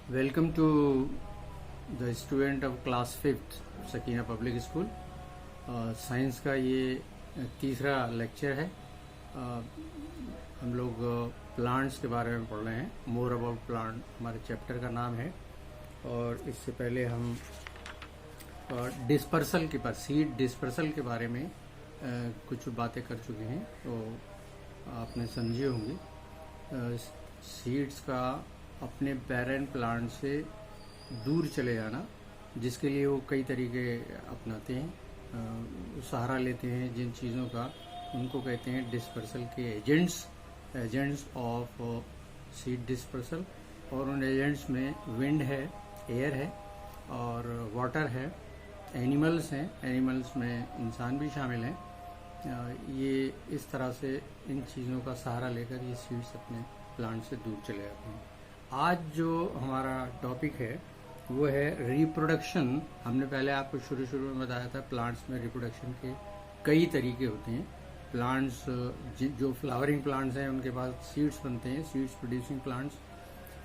Welcome to the student of class fifth Sakina public school. Science का ये तीसरा lecture है। हम लोग प्लांट्स के बारे में पढ़ रहे हैं। मोर अबाउट प्लांट हमारे चैप्टर का नाम है। और इससे पहले हम डिस्पर्सल के पास सीड डिस्पर्सल के बारे में कुछ बातें कर चुके हैं, तो आपने समझी होंगी। सीड्स का अपने पेरेंट प्लांट से दूर चले जाना, जिसके लिए वो कई तरीके अपनाते हैं, सहारा लेते हैं जिन चीज़ों का, उनको कहते हैं डिस्पर्सल के एजेंट्स ऑफ सीड डिस्पर्सल। और उन एजेंट्स में विंड है, एयर है और वाटर है, एनिमल्स हैं, एनिमल्स में इंसान भी शामिल हैं। ये इस तरह से इन चीज़ों का सहारा लेकर ये सीड्स अपने प्लांट से दूर चले जाते हैं। आज जो हमारा टॉपिक है वो है रिप्रोडक्शन। हमने पहले आपको शुरू में बताया था प्लांट्स में रिप्रोडक्शन के कई तरीके होते हैं। प्लांट्स जो फ्लावरिंग प्लांट्स हैं उनके पास सीड्स बनते हैं, सीड्स प्रोड्यूसिंग प्लांट्स,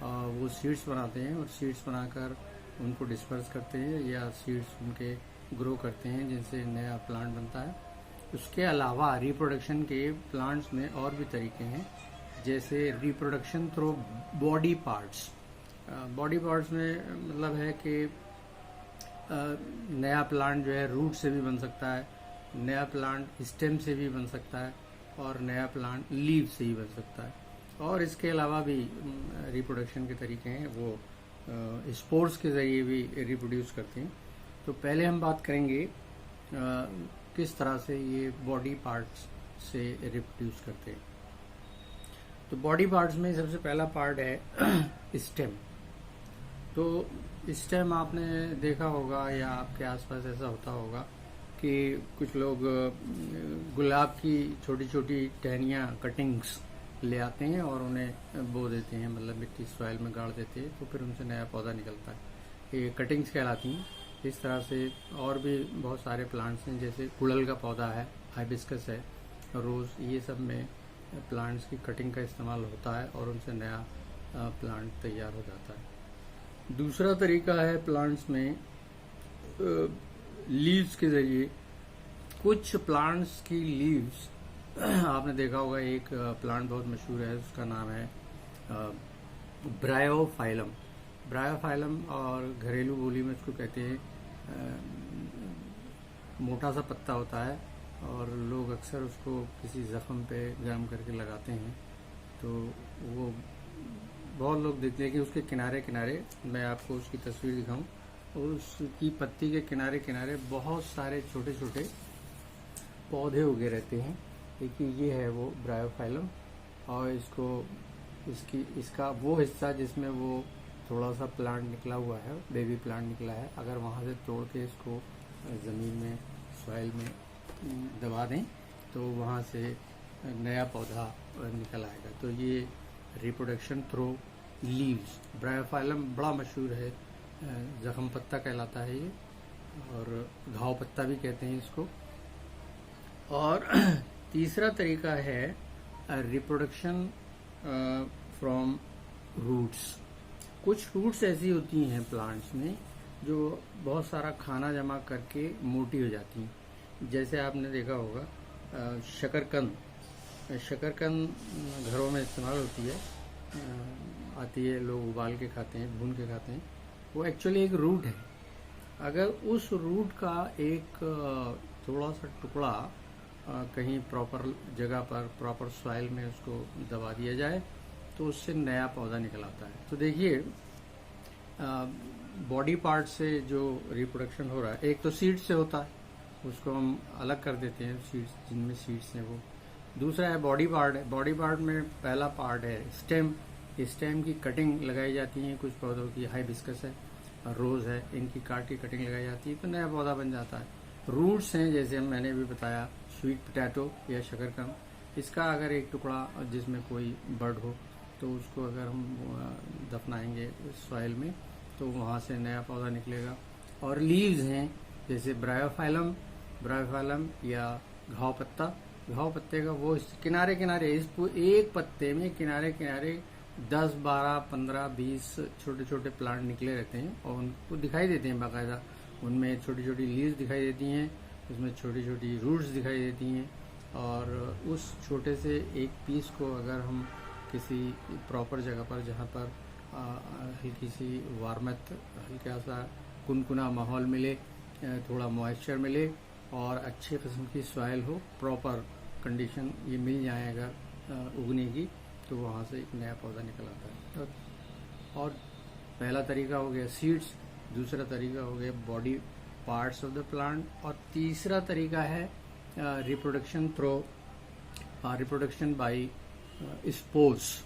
वो सीड्स बनाते हैं और सीड्स बनाकर उनको डिस्पर्स करते हैं या सीड्स उनके ग्रो करते हैं जिनसे नया प्लांट बनता है। उसके अलावा रिप्रोडक्शन के प्लांट्स में और भी तरीके हैं, जैसे reproduction through body parts. Body parts में मतलब है कि नया प्लांट जो है रूट से भी बन सकता है, नया प्लांट स्टेम से भी बन सकता है और नया प्लांट लीव से ही बन सकता है। और इसके अलावा भी रिप्रोडक्शन के तरीके हैं, वो स्पोर्स के जरिए भी रिप्रोड्यूस करते हैं। तो पहले हम बात करेंगे किस तरह से ये बॉडी पार्ट्स से रिप्रोड्यूस करते हैं। तो बॉडी पार्ट्स में सबसे पहला पार्ट है स्टेम। तो स्टेम आपने देखा होगा या आपके आसपास ऐसा होता होगा कि कुछ लोग गुलाब की छोटी छोटी टहनियाँ, कटिंग्स ले आते हैं और उन्हें बो देते हैं, मतलब मिट्टी सॉइल में गाड़ देते हैं, तो फिर उनसे नया पौधा निकलता है। ये कटिंग्स कहलाती हैं। इस तरह से और भी बहुत सारे प्लांट्स हैं, जैसे गुड़हल का पौधा है, हाइबिस्कस है, रोज, ये सब में प्लांट्स की कटिंग का इस्तेमाल होता है और उनसे नया प्लांट तैयार हो जाता है। दूसरा तरीका है प्लांट्स में लीव्स के जरिए। कुछ प्लांट्स की लीव्स आपने देखा होगा, एक प्लांट बहुत मशहूर है, उसका नाम है ब्रायोफाइलम। ब्रायोफाइलम और घरेलू बोली में उसको कहते हैं, मोटा सा पत्ता होता है और लोग अक्सर उसको किसी जख्म पे गर्म करके लगाते हैं। तो वो बहुत लोग देखते हैं कि उसके किनारे किनारे, मैं आपको उसकी तस्वीर दिखाऊं, और उसकी पत्ती के किनारे किनारे बहुत सारे छोटे छोटे पौधे उगे रहते हैं। देखिए ये है वो ब्रायोफाइलम, और इसका वो हिस्सा जिसमें वो थोड़ा सा प्लांट निकला हुआ है, बेबी प्लांट निकला है, अगर वहां से तोड़ के इसको जमीन में, सॉइल में दबा दें तो वहाँ से नया पौधा निकल आएगा। तो ये रिप्रोडक्शन थ्रू लीव्स, ब्रायोफाइलम बड़ा मशहूर है, जख्म पत्ता कहलाता है ये, और घाव पत्ता भी कहते हैं इसको। और तीसरा तरीका है रिप्रोडक्शन फ्रॉम रूट्स। कुछ रूट्स ऐसी होती हैं प्लांट्स में जो बहुत सारा खाना जमा करके मोटी हो जाती हैं। जैसे आपने देखा होगा शकरकंद घरों में इस्तेमाल होती है, आती है, लोग उबाल के खाते हैं, भून के खाते हैं। वो एक्चुअली एक रूट है। अगर उस रूट का एक थोड़ा सा टुकड़ा कहीं प्रॉपर जगह पर, प्रॉपर सॉइल में उसको दबा दिया जाए तो उससे नया पौधा निकल आता है। तो देखिए बॉडी पार्ट से जो रिप्रोडक्शन हो रहा है, एक तो सीड से होता है, उसको हम अलग कर देते हैं, सीड्स जिनमें सीड्स हैं वो। दूसरा है बॉडी पार्ट है। बॉडी पार्ट में पहला पार्ट है स्टेम। स्टेम की कटिंग लगाई जाती है कुछ पौधों की, हाइबिस्कस है, रोज है, इनकी काट की कटिंग लगाई जाती है तो नया पौधा बन जाता है। रूट्स हैं, जैसे मैंने भी बताया, स्वीट पोटैटो या शकरकंद, इसका अगर एक टुकड़ा जिसमें कोई बर्ड हो तो उसको अगर हम दफनाएंगे सॉइल में तो वहाँ से नया पौधा निकलेगा। और लीव्स हैं, जैसे ब्रायोफाइलम या घाव पत्ते का वो किनारे किनारे, इस एक पत्ते में किनारे किनारे 10, 12, 15, 20 छोटे छोटे प्लांट निकले रहते हैं और उनको दिखाई देते हैं बाकायदा। उनमें छोटी छोटी लीव्स दिखाई देती हैं, उसमें छोटी छोटी रूट्स दिखाई देती हैं। और उस छोटे से एक पीस को अगर हम किसी प्रॉपर जगह पर, जहाँ पर हल्की सी वार्मथ, हल्का सा कुनकुना माहौल मिले, थोड़ा मॉइस्चर मिले और अच्छी किस्म की सॉइल हो, प्रॉपर कंडीशन ये मिल जाए अगर उगने की, तो वहाँ से एक नया पौधा निकल आता है। और पहला तरीका हो गया सीड्स, दूसरा तरीका हो गया body parts of the plant, और तीसरा तरीका है रिप्रोडक्शन रिप्रोडक्शन बाय स्पोर्स।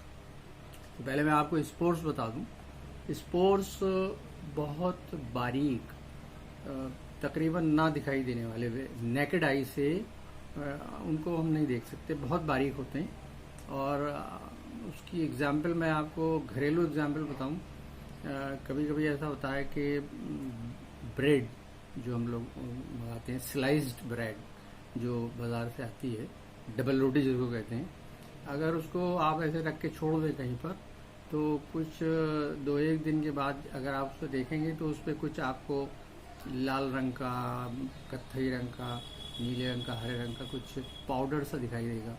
तो पहले मैं आपको स्पोर्स बता दूं। स्पोर्स बहुत बारीक, तकरीबन ना दिखाई देने वाले, नेकेड आई से उनको हम नहीं देख सकते, बहुत बारीक होते हैं। और उसकी एग्जाम्पल मैं आपको घरेलू एग्जाम्पल बताऊं। कभी कभी ऐसा होता है कि ब्रेड जो हम लोग मंगाते हैं, स्लाइस्ड ब्रेड जो बाजार से आती है, डबल रोटी जिसको कहते हैं, अगर उसको आप ऐसे रख के छोड़ दें कहीं पर, तो कुछ 2-1 दिन के बाद अगर आप उसको देखेंगे तो उस पर कुछ आपको लाल रंग का, कत्थई रंग का, नीले रंग का, हरे रंग का कुछ पाउडर सा दिखाई देगा।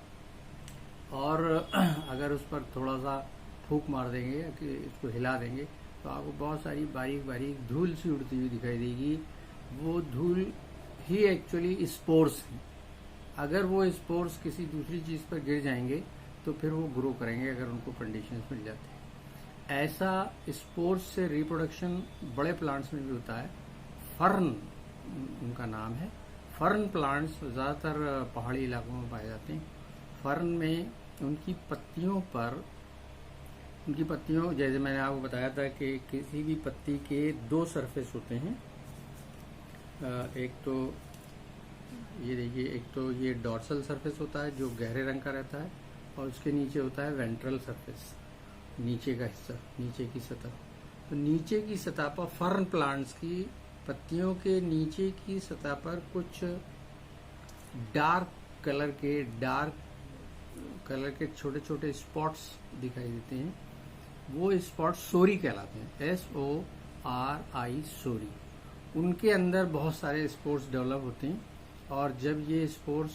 और अगर उस पर थोड़ा सा फूंक मार देंगे कि इसको हिला देंगे तो आपको बहुत सारी बारीक बारीक धूल सी उड़ती हुई दिखाई देगी। वो धूल ही एक्चुअली स्पोर्स हैं। अगर वो स्पोर्स किसी दूसरी चीज़ पर गिर जाएंगे तो फिर वो ग्रो करेंगे अगर उनको कंडीशंस मिल जाती है। ऐसा स्पोर्स से रिप्रोडक्शन बड़े प्लांट्स में भी होता है। फर्न उनका नाम है। फर्न प्लांट्स ज़्यादातर पहाड़ी इलाकों में पाए जाते हैं। फर्न में उनकी पत्तियों जैसे मैंने आपको बताया था कि किसी भी पत्ती के 2 सरफेस होते हैं। एक तो ये देखिए, एक तो ये डॉर्सल सरफेस होता है जो गहरे रंग का रहता है, और उसके नीचे होता है वेंट्रल सरफेस, नीचे का हिस्सा, नीचे की सतह। तो नीचे की सतह पर फर्न प्लांट्स की पत्तियों के नीचे की सतह पर कुछ डार्क कलर के छोटे छोटे स्पॉट्स दिखाई देते हैं। वो स्पॉट्स सोरी कहलाते हैं, SORI, सोरी। उनके अंदर बहुत सारे स्पोर्स डेवलप होते हैं, और जब ये स्पोर्स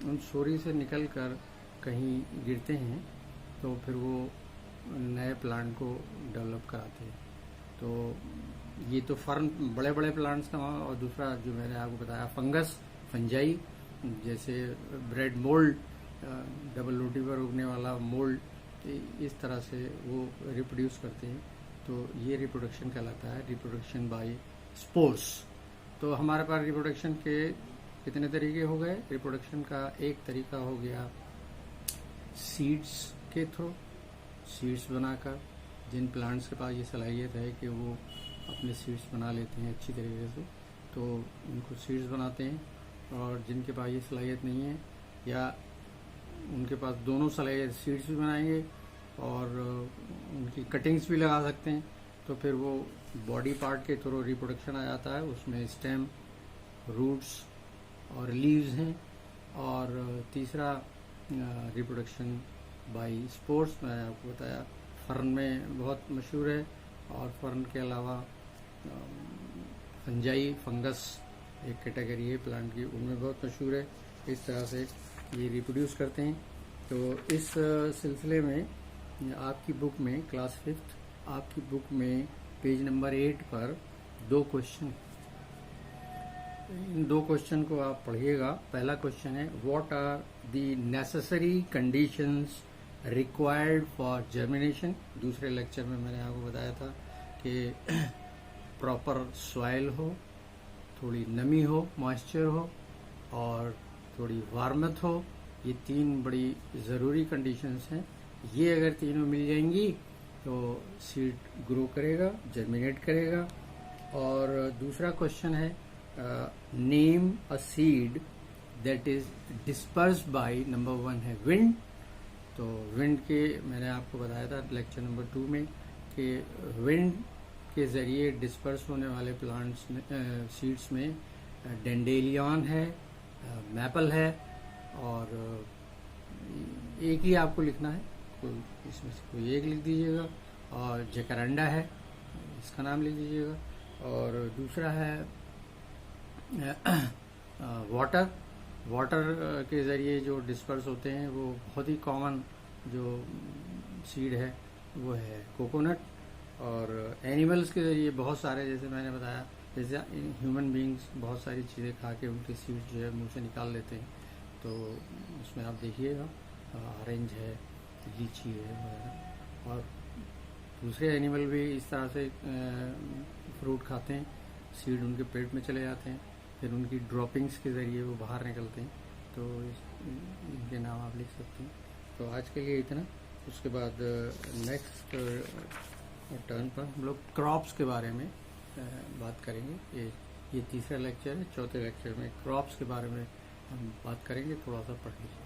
उन सोरी से निकलकर कहीं गिरते हैं तो फिर वो नए प्लांट को डेवलप कराते हैं। तो ये तो फर्न बड़े बड़े प्लांट्स का। और दूसरा जो मैंने आपको बताया फंजाई, जैसे ब्रेड मोल्ड, डबल रोटी पर उगने वाला मोल्ड, इस तरह से वो रिप्रोड्यूस करते हैं। तो ये रिप्रोडक्शन कहलाता है, रिप्रोडक्शन बाय स्पोर्स। तो हमारे पास रिप्रोडक्शन के कितने तरीके हो गए? रिप्रोडक्शन का एक तरीका हो गया सीड्स के थ्रू, सीड्स बनाकर। जिन प्लांट्स के पास ये सलाहियत है कि वो अपने सीड्स बना लेते हैं अच्छी तरीके से, तो उनको सीड्स बनाते हैं। और जिनके पास ये सलाहियत नहीं है, या उनके पास दोनों सलाहियत, सीड्स भी बनाएंगे और उनकी कटिंग्स भी लगा सकते हैं, तो फिर वो बॉडी पार्ट के थ्रू रिप्रोडक्शन आ जाता है। उसमें स्टेम, रूट्स और लीव्स हैं। और तीसरा रिप्रोडक्शन बाय स्पोर्स, मैंने आपको बताया फर्न में बहुत मशहूर है। और फर्न के अलावा फंजाई, फंगस एक कैटेगरी है प्लांट की, उनमें बहुत मशहूर है। इस तरह से ये रिप्रोड्यूस करते हैं। तो इस सिलसिले में आपकी बुक में, क्लास 5th आपकी बुक में पेज नंबर 8 पर 2 क्वेश्चन, इन 2 क्वेश्चन को आप पढ़िएगा। पहला क्वेश्चन है, what are the necessary conditions required for germination. दूसरे लेक्चर में मैंने आपको बताया था कि प्रॉपर सॉइल हो, थोड़ी नमी हो, मॉइस्चर हो, और थोड़ी वार्मथ हो। ये 3 बड़ी ज़रूरी कंडीशंस हैं। ये अगर तीनों मिल जाएंगी तो सीड ग्रो करेगा, जर्मिनेट करेगा। और दूसरा क्वेश्चन है, name a seed that is dispersed by, number 1 है विंड। तो विंड के मैंने आपको बताया था लेक्चर नंबर 2 में कि विंड के ज़रिए डिस्पर्स होने वाले प्लांट्स में, सीड्स में डेंडेलियन है, मैपल है, और एक ही आपको लिखना है, इसमें से कोई एक लिख दीजिएगा। और जैकरंडा है, इसका नाम लिख दीजिएगा। और दूसरा है वाटर के ज़रिए जो डिस्पर्स होते हैं वो बहुत ही कॉमन जो सीड है वो है कोकोनट। और एनिमल्स के ज़रिए बहुत सारे, जैसे मैंने बताया, जैसे ह्यूमन बींग्स बहुत सारी चीज़ें खा के उनके सीड जो है मुंह से निकाल लेते हैं, तो उसमें आप देखिएगा ऑरेंज है, लीची है वगैरह। और दूसरे एनिमल भी इस तरह से फ्रूट खाते हैं, सीड उनके पेट में चले जाते हैं, फिर उनकी ड्रॉपिंग्स के ज़रिए वो बाहर निकलते हैं। तो इनके नाम आप लिख सकते हैं। तो आज के लिए इतना। उसके बाद नेक्स्ट टर्न पर हम लोग क्रॉप्स के बारे में बात करेंगे। ये तीसरा लेक्चर है। चौथे लेक्चर में क्रॉप्स के बारे में हम बात करेंगे। थोड़ा सा पढ़ लीजिए।